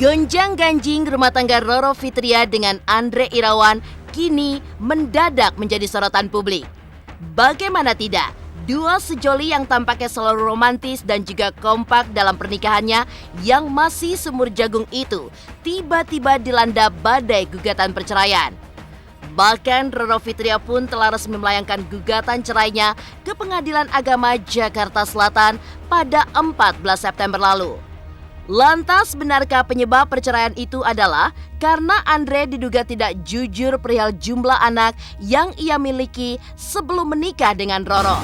Gonjang-ganjing rumah tangga Roro Fitria dengan Andre Irawan kini mendadak menjadi sorotan publik. Bagaimana tidak, dua sejoli yang tampaknya selalu romantis dan juga kompak dalam pernikahannya yang masih semur jagung itu tiba-tiba dilanda badai gugatan perceraian. Bahkan Roro Fitria pun telah resmi melayangkan gugatan cerainya ke Pengadilan Agama Jakarta Selatan pada 14 September lalu. Lantas benarkah penyebab perceraian itu adalah karena Andre diduga tidak jujur perihal jumlah anak yang ia miliki sebelum menikah dengan Roro?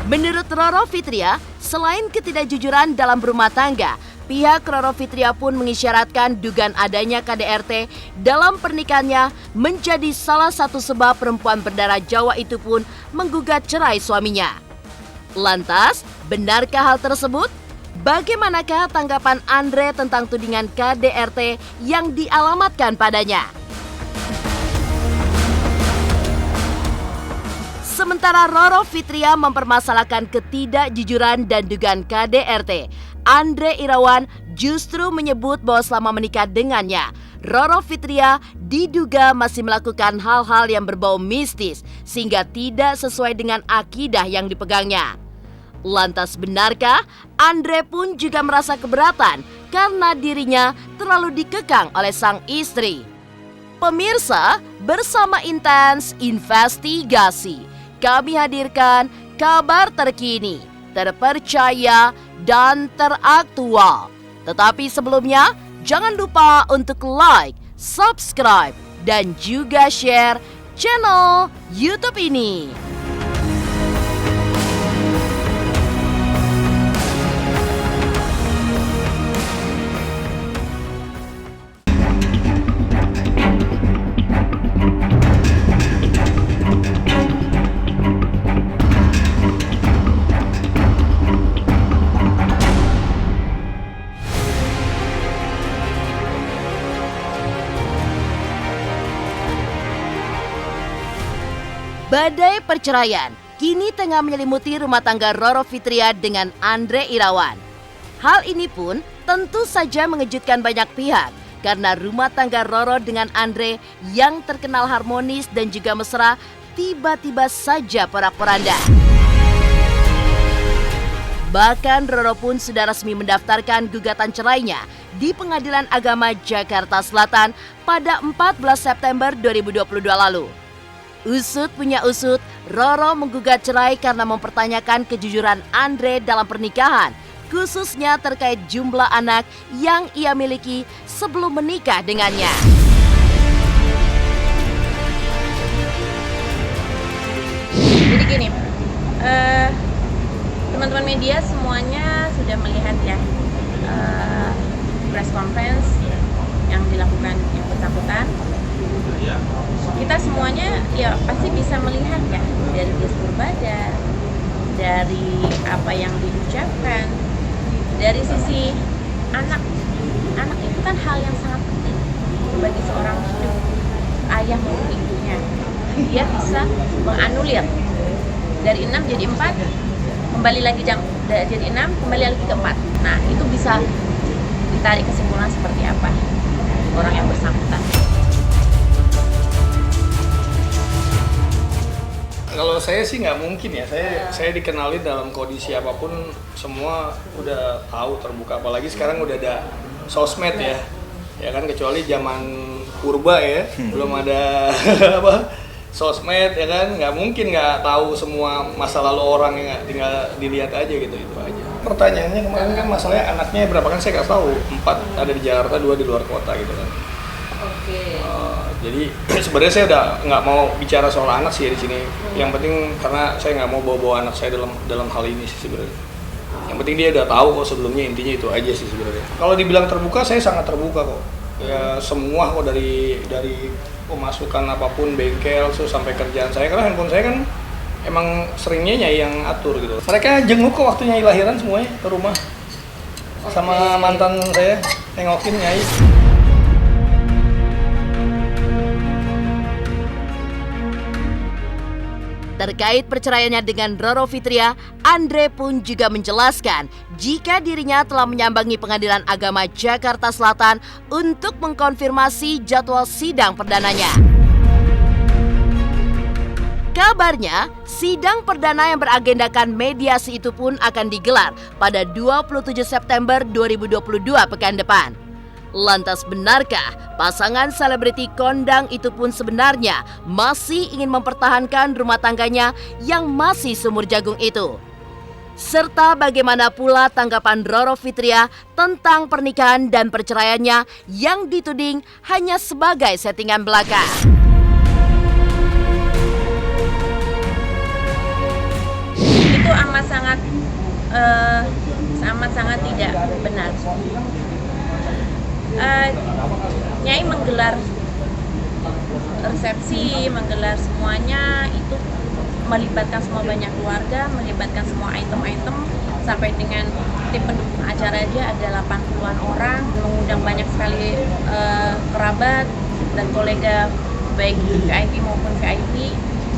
Menurut Roro Fitria, selain ketidakjujuran dalam berumah tangga, pihak Roro Fitria pun mengisyaratkan dugaan adanya KDRT dalam pernikahannya menjadi salah satu sebab perempuan berdarah Jawa itu pun menggugat cerai suaminya. Lantas, benarkah hal tersebut? Bagaimanakah tanggapan Andre tentang tudingan KDRT yang dialamatkan padanya? Sementara Roro Fitria mempermasalahkan ketidakjujuran dan dugaan KDRT, Andre Irawan justru menyebut bahwa selama menikah dengannya, Roro Fitria diduga masih melakukan hal-hal yang berbau mistis sehingga tidak sesuai dengan akidah yang dipegangnya. Lantas benarkah Andre pun juga merasa keberatan karena dirinya terlalu dikekang oleh sang istri? Pemirsa, bersama Intens Investigasi, kami hadirkan kabar terkini, terpercaya, dan teraktual. Tetapi sebelumnya, jangan lupa untuk like, subscribe, dan juga share channel YouTube ini. Badai perceraian kini tengah menyelimuti rumah tangga Roro Fitria dengan Andre Irawan. Hal ini pun tentu saja mengejutkan banyak pihak karena rumah tangga Roro dengan Andre yang terkenal harmonis dan juga mesra tiba-tiba saja porak-poranda. Bahkan Roro pun sudah resmi mendaftarkan gugatan cerainya di Pengadilan Agama Jakarta Selatan pada 14 September 2022 lalu. Usut punya usut, Roro menggugat cerai karena mempertanyakan kejujuran Andre dalam pernikahan, khususnya terkait jumlah anak yang ia miliki sebelum menikah dengannya. Jadi gini, teman-teman media semuanya sudah melihat ya press conference yang dilakukan yang bersangkutan. Kita semuanya ya pasti bisa melihat ya dari gestur badan, dari apa yang diucapkan, dari sisi anak itu kan hal yang sangat penting bagi seorang hidup ayah maupun ibunya. Dia bisa menganulir dari 6 jadi 4, kembali lagi jadi 6, kembali lagi ke 4. Nah itu bisa ditarik kesimpulan seperti apa orang yang bersangkutan. Kalau saya sih nggak mungkin ya, saya dikenali dalam kondisi apapun semua udah tahu terbuka, apalagi sekarang udah ada sosmed ya kan, kecuali zaman purba ya, belum ada apa sosmed ya kan, nggak mungkin nggak tahu semua masa lalu orang, yang tinggal dilihat aja gitu, itu aja. Pertanyaannya kemarin kan masalahnya anaknya berapa, kan saya nggak tahu, 4 ada di Jakarta, 2 di luar kota gitu kan. Jadi sebenarnya saya udah nggak mau bicara soal anak sih ya di sini. Yang penting karena saya nggak mau bawa anak saya dalam hal ini sih sebenarnya. Yang penting dia udah tahu kok sebelumnya, intinya itu aja sih sebenarnya. Kalau dibilang terbuka, saya sangat terbuka kok. Ya semua kok dari pemasukan apapun, bengkel sampai kerjaan saya, karena handphone saya kan emang seringnya Nyai yang atur gitu. Mereka jenguk kok waktu Nyai lahiran semuanya ke rumah. Sama mantan saya nengokin Nyai. Terkait perceraiannya dengan Roro Fitria, Andre pun juga menjelaskan jika dirinya telah menyambangi Pengadilan Agama Jakarta Selatan untuk mengkonfirmasi jadwal sidang perdananya. Kabarnya, sidang perdana yang beragendakan mediasi itu pun akan digelar pada 27 September 2022 pekan depan. Lantas benarkah pasangan selebriti kondang itu pun sebenarnya masih ingin mempertahankan rumah tangganya yang masih sumur jagung itu? Serta bagaimana pula tanggapan Roro Fitria tentang pernikahan dan perceraiannya yang dituding hanya sebagai settingan belaka. Itu amat sangat tidak benar. Nyai menggelar resepsi, menggelar semuanya itu melibatkan semua banyak keluarga, melibatkan semua item-item sampai dengan tim pendukung acara dia ada 80-an orang, mengundang banyak sekali kerabat dan kolega baik VIP maupun VIP,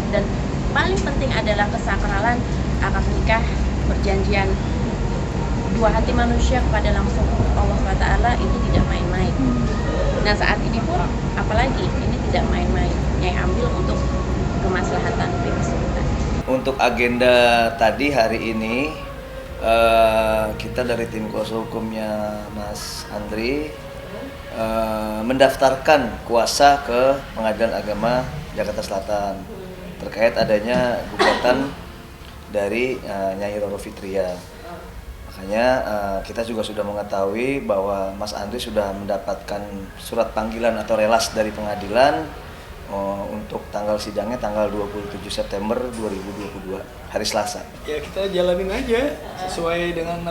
dan paling penting adalah kesakralan akad nikah, perjanjian dua hati manusia kepada langsung Allah SWT itu tidak main-main. Nah saat ini pun apalagi ini tidak main-main, Nyai ambil untuk kemaslahatan Bibi Sultan. Untuk agenda tadi hari ini kita dari tim kuasa hukumnya Mas Andri mendaftarkan kuasa ke Pengadilan Agama Jakarta Selatan terkait adanya gugatan dari Nyai Roro Fitria. Makanya kita juga sudah mengetahui bahwa Mas Andri sudah mendapatkan surat panggilan atau relas dari pengadilan untuk tanggal sidangnya tanggal 27 September 2022, hari Selasa. Ya kita jalanin aja sesuai dengan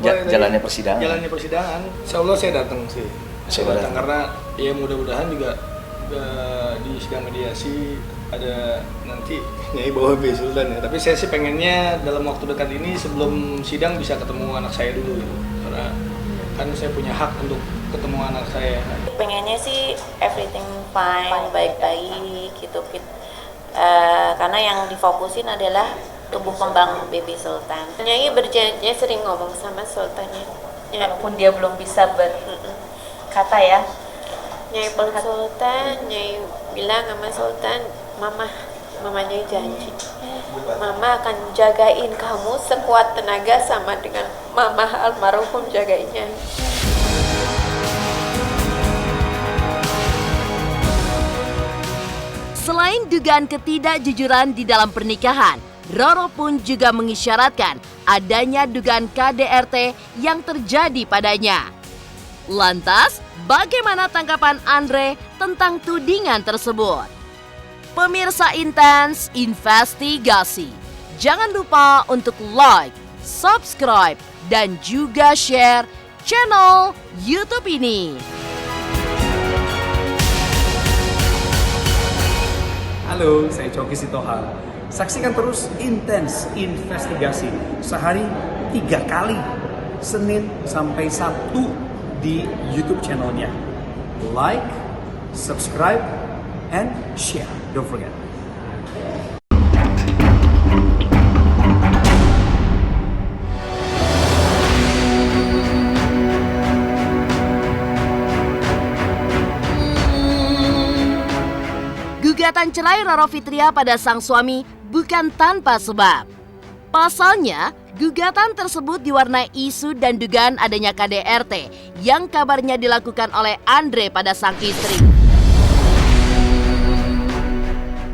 Jalannya persidangan. Jalannya persidangan. Insya Allah saya datang sih. Saya datang karena ya mudah-mudahan juga di sidang mediasi ada nanti Nyai bawa Bibi Sultan ya. Tapi saya sih pengennya dalam waktu dekat ini sebelum sidang bisa ketemu anak saya dulu gitu. Karena kan saya punya hak untuk ketemu anak saya. Pengennya sih everything fine, baik-baik gitu Fit. Karena yang difokusin adalah tumbuh kembang Bibi Sultan. Nyai berjanji sering ngomong sama Sultannya. Walaupun dia belum bisa berkata ya. Nyai peluk Sultan, Nyai bilang sama Sultan, Mama Nyai janji, Mama akan jagain kamu sekuat tenaga sama dengan Mama almarhum jagain Nyai. Selain dugaan ketidakjujuran di dalam pernikahan, Roro pun juga mengisyaratkan adanya dugaan KDRT yang terjadi padanya. Lantas, bagaimana tanggapan Andre tentang tudingan tersebut? Pemirsa Intens Investigasi, jangan lupa untuk like, subscribe, dan juga share channel YouTube ini. Halo, saya Coki Sitohang. Saksikan terus Intens Investigasi sehari 3 kali, Senin sampai Sabtu di YouTube channelnya. Like, subscribe, and share. Don't forget. Gugatan cerai Roro Fitria pada sang suami bukan tanpa sebab. Pasalnya, gugatan tersebut diwarnai isu dan dugaan adanya KDRT yang kabarnya dilakukan oleh Andre pada sang istri.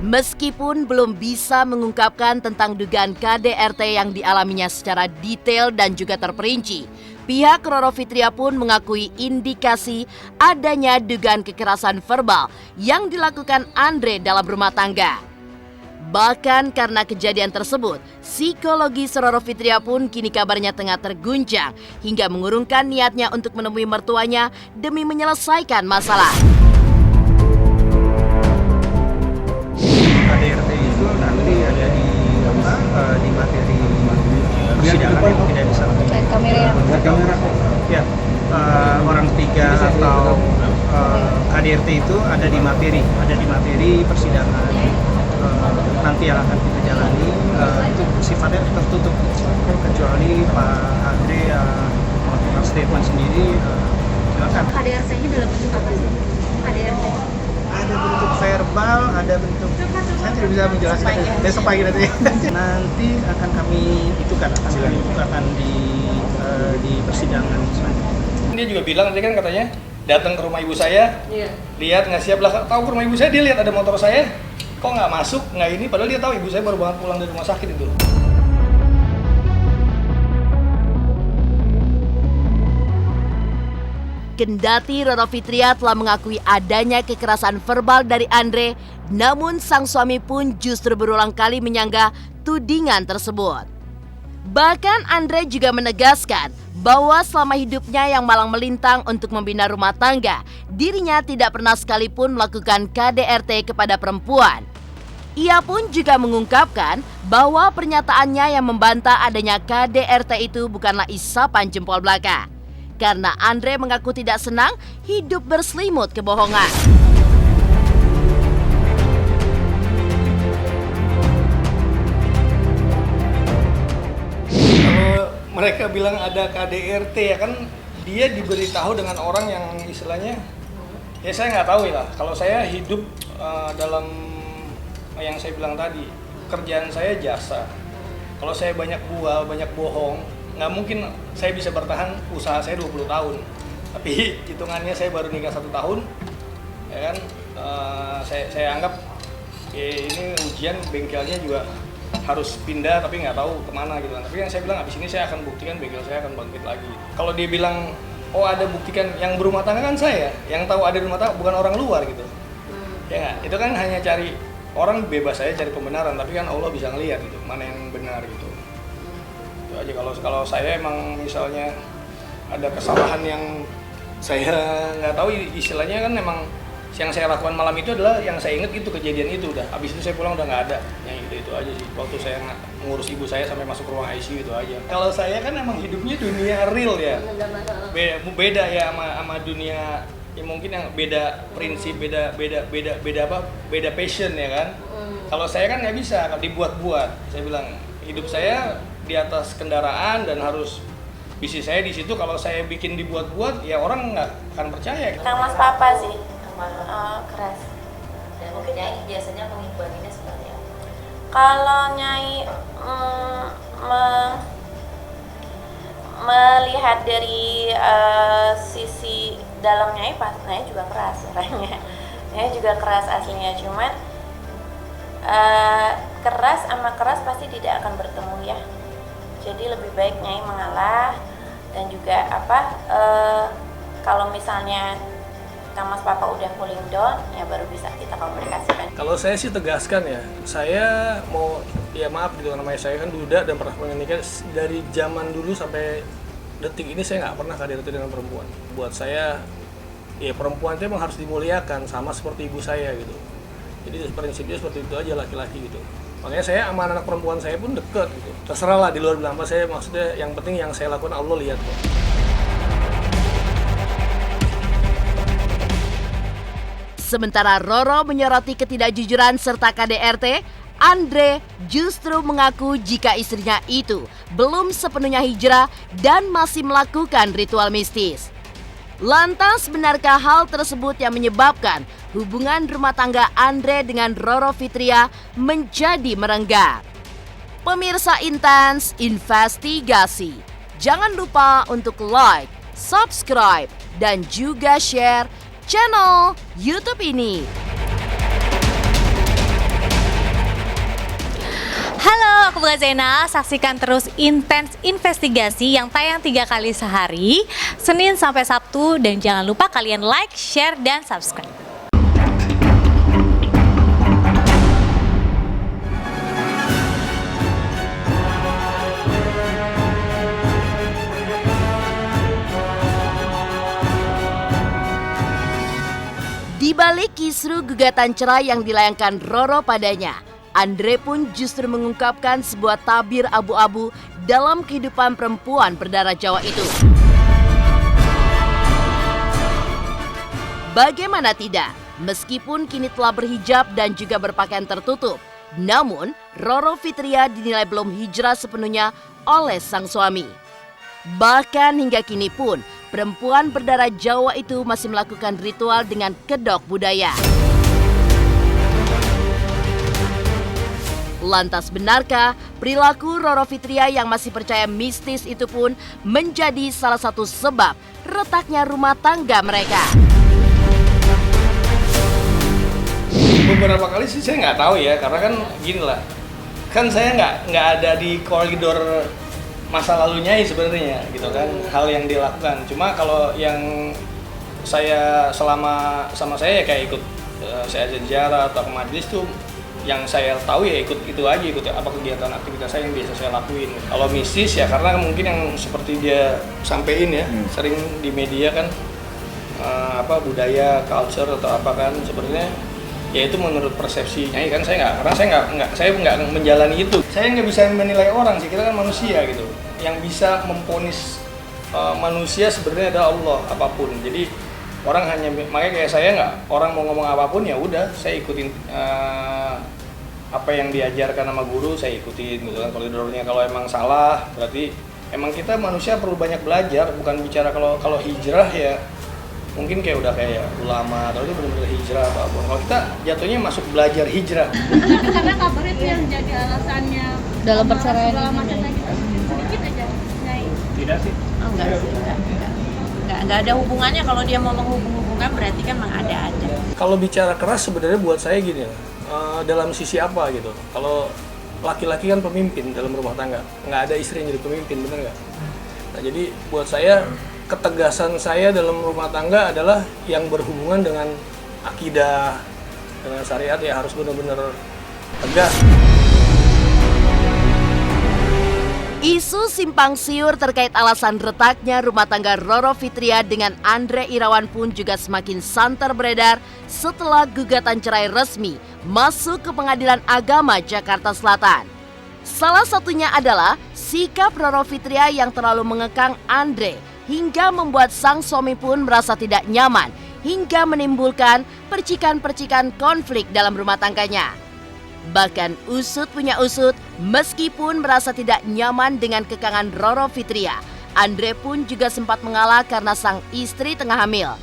Meskipun belum bisa mengungkapkan tentang dugaan KDRT yang dialaminya secara detail dan juga terperinci, pihak Roro Fitria pun mengakui indikasi adanya dugaan kekerasan verbal yang dilakukan Andre dalam rumah tangga. Bahkan karena kejadian tersebut, psikologi Roro Fitria pun kini kabarnya tengah terguncang hingga mengurungkan niatnya untuk menemui mertuanya demi menyelesaikan masalah. KDRT itu nanti ada di materi persidangan yang tidak bisa kamera. Ya, orang tiga atau KDRT itu ada di materi persidangan. persidangan nanti yang akan kita jalani itu sifatnya tertutup, kecuali Pak Andre melakukan statement sendiri. Silakan. KDRT-nya dalam bentuk apa sih? KDRT. Ada bentuk verbal, ada bentuk, saya tidak bisa menjelaskan besok pagi nanti akan kami bukakan di persidangan selanjutnya. Dia juga bilang tadi kan katanya datang ke rumah ibu saya, lihat nggak siap lah, tahu ke rumah ibu saya, dia lihat ada motor saya, kok nggak masuk, nggak ini, padahal dia tahu ibu saya baru banget pulang dari rumah sakit itu. Kendati Roro Fitria telah mengakui adanya kekerasan verbal dari Andre, namun sang suami pun justru berulang kali menyanggah tudingan tersebut. Bahkan Andre juga menegaskan bahwa selama hidupnya yang malang melintang untuk membina rumah tangga, dirinya tidak pernah sekalipun melakukan KDRT kepada perempuan. Ia pun juga mengungkapkan bahwa pernyataannya yang membantah adanya KDRT itu bukanlah isapan jempol belaka. Karena Andre mengaku tidak senang hidup berselimut kebohongan. Kalau mereka bilang ada KDRT ya kan, dia diberitahu dengan orang yang istilahnya, ya saya nggak tahu ya. Kalau saya hidup dalam yang saya bilang tadi, kerjaan saya jasa. Kalau saya banyak bual, banyak bohong, nggak mungkin saya bisa bertahan usaha saya 20 tahun. Tapi hitungannya saya baru nikah 1 tahun, ya kan. Saya anggap ini ujian, bengkelnya juga harus pindah tapi nggak tahu kemana gitu kan. Tapi yang saya bilang abis ini saya akan buktikan bengkel saya akan bangkit lagi. Kalau dia bilang oh ada buktikan, yang berumah tangga kan saya, yang tahu ada rumah tangga bukan orang luar gitu. Ya nggak, itu kan hanya cari orang, bebas saya cari pembenaran, tapi kan Allah bisa ngelihat gitu mana yang benar gitu. Itu aja. Kalau saya emang misalnya ada kesalahan yang saya nggak tahu, istilahnya kan emang yang saya lakukan malam itu adalah yang saya ingat itu kejadian itu udah. Abis itu saya pulang udah nggak ada. Yang itu aja sih. Waktu saya ngurus ibu saya sampai masuk ruang ICU itu aja. Kalau saya kan emang hidupnya dunia real ya. Beda ya sama dunia ya, mungkin yang beda prinsip, beda passion ya kan. Kalau saya kan nggak bisa dibuat-buat. Saya bilang hidup saya di atas kendaraan dan harus bisnis saya di situ. Kalau saya bikin dibuat-buat ya orang nggak akan percaya. Kang Mas Papa sih. Keras. Dan mungkin Nyai biasanya mengimbanginya seperti apa? Kalau Nyai melihat dari sisi dalam Nyai, pas Nyai juga keras orangnya. Nyai juga keras aslinya, cuman keras sama keras pasti tidak akan bertemu ya. Jadi lebih baik Nyai mengalah, dan juga kalau misalnya Kang Mas Papa udah cooling down, ya baru bisa kita komunikasikan. Kalau saya sih tegaskan ya, saya mau, ya maaf gitu, namanya saya kan duda dan pernah menikah dari zaman dulu sampai detik ini saya nggak pernah KDRT dengan perempuan. Buat saya, ya perempuan itu emang harus dimuliakan sama seperti ibu saya gitu. Jadi prinsipnya seperti itu aja laki-laki gitu. Makanya saya sama anak perempuan saya pun deket gitu. Terserah lah di luar bilang apa, saya maksudnya yang penting yang saya lakukan Allah lihat kok. Sementara Roro menyoroti ketidakjujuran serta KDRT, Andre justru mengaku jika istrinya itu belum sepenuhnya hijrah dan masih melakukan ritual mistis. Lantas benarkah hal tersebut yang menyebabkan hubungan rumah tangga Andre dengan Roro Fitria menjadi merenggang? Pemirsa Intens Investigasi, jangan lupa untuk like, subscribe, dan juga share channel YouTube ini. Halo, aku Bunga Zena. Saksikan terus Intens Investigasi yang tayang 3 kali sehari, Senin sampai Sabtu, dan jangan lupa kalian like, share, dan subscribe. Di balik kisru gugatan cerai yang dilayangkan Roro padanya, Andre pun justru mengungkapkan sebuah tabir abu-abu dalam kehidupan perempuan berdarah Jawa itu. Bagaimana tidak, Meskipun kini telah berhijab dan juga berpakaian tertutup, namun Roro Fitria dinilai belum hijrah sepenuhnya oleh sang suami. Bahkan hingga kini pun, perempuan berdarah Jawa itu masih melakukan ritual dengan kedok budaya. Lantas benarkah perilaku Roro Fitria yang masih percaya mistis itu pun menjadi salah satu sebab retaknya rumah tangga mereka? Beberapa kali sih saya nggak tahu ya, karena kan gini lah, kan saya nggak ada di koridor masa lalunya sebenarnya gitu kan, hal yang dilakukan. Cuma kalau yang saya selama sama saya ya kayak ikut saya ziarah atau ke majelis tuh, yang saya tahu ya ikut itu aja, ikut apa kegiatan aktivitas saya yang biasa saya lakuin. Kalau mistis ya karena mungkin yang seperti dia sampein ya, sering di media kan budaya, culture atau apa kan sebenarnya ya itu menurut persepsinya kan saya nggak menjalani itu. Saya nggak bisa menilai orang sih, kita kan manusia gitu. Yang bisa memvonis manusia sebenarnya adalah Allah apapun. Jadi orang hanya makanya kayak saya nggak, orang mau ngomong apapun ya udah saya ikutin apa yang diajarkan sama guru saya ikutin gitu kan. Koridornya kalau emang salah berarti emang kita manusia perlu banyak belajar, bukan bicara kalau hijrah ya mungkin kayak udah kayak ulama atau itu benar-benar hijrah apapun. Kalau kita jatuhnya masuk belajar hijrah. Karena kabarnya itu yang jadi alasannya Dalam perceraian segala ini. macam lagi sedikit aja. Tidak sih. Oh, enggak sih, enggak ada hubungannya. Kalau dia mau menghubung-hubungkan berarti kan memang ada. Kalau bicara keras sebenarnya buat saya gini ya, dalam sisi apa gitu. Kalau laki-laki kan pemimpin dalam rumah tangga, nggak ada istri yang jadi pemimpin, bener nggak? Nah jadi buat saya ketegasan saya dalam rumah tangga adalah yang berhubungan dengan akidah, dengan syariat ya harus benar-benar tegas. Isu simpang siur terkait alasan retaknya rumah tangga Roro Fitria dengan Andre Irawan pun juga semakin santer beredar setelah gugatan cerai resmi masuk ke Pengadilan Agama Jakarta Selatan. Salah satunya adalah sikap Roro Fitria yang terlalu mengekang Andre hingga membuat sang suami pun merasa tidak nyaman hingga menimbulkan percikan-percikan konflik dalam rumah tangganya. Bahkan usut punya usut, meskipun merasa tidak nyaman dengan kekangan Roro Fitria, Andre pun juga sempat mengalah karena sang istri tengah hamil.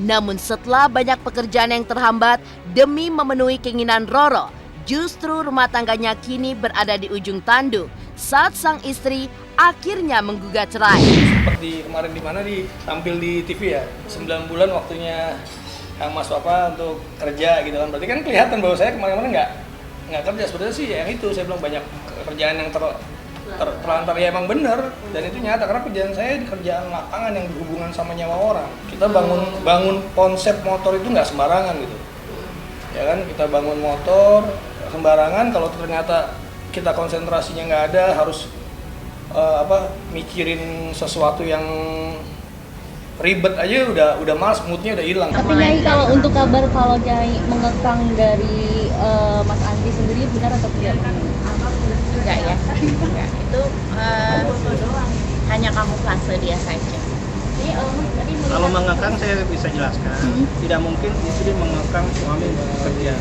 Namun setelah banyak pekerjaan yang terhambat demi memenuhi keinginan Roro, justru rumah tangganya kini berada di ujung tanduk saat sang istri akhirnya menggugat cerai. Seperti kemarin tampil di TV ya, 9 bulan waktunya Mas Papa untuk kerja gitu kan. Berarti kan kelihatan bahwa saya kemarin-kemarin nggak kerja. Sebenarnya sih yang itu saya bilang banyak kerjaan yang terlantar ya emang bener, dan itu nyata karena kerjaan saya di kerjaan lapangan yang berhubungan sama nyawa orang. Kita bangun konsep motor itu nggak sembarangan gitu ya kan. Kita bangun motor sembarangan kalau ternyata kita konsentrasinya nggak ada, harus mikirin sesuatu yang ribet aja udah malas, moodnya udah hilang. Tapi Nyai, kalau untuk kabar kalau Nyai mengekang dari Mas Andri sendiri benar atau tidak? Enggak ya, enggak. Itu hanya kamuflase dia saja. Kalau mengekang saya bisa jelaskan, tidak mungkin istri mengekang suami untuk bekerja.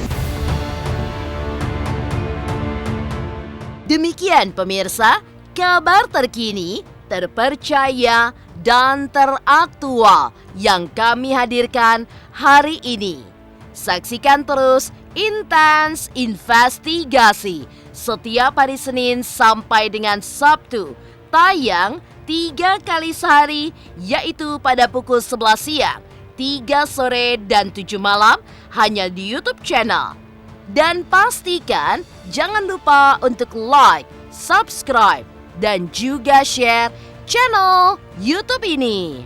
Demikian pemirsa, kabar terkini, terpercaya, dan teraktual yang kami hadirkan hari ini. Saksikan terus Intens Investigasi setiap hari Senin sampai dengan Sabtu, tayang 3 kali sehari, yaitu pada pukul 11 siang, 3 sore, dan 7 malam, hanya di YouTube channel. Dan pastikan jangan lupa untuk like, subscribe, dan juga share channel YouTube ini.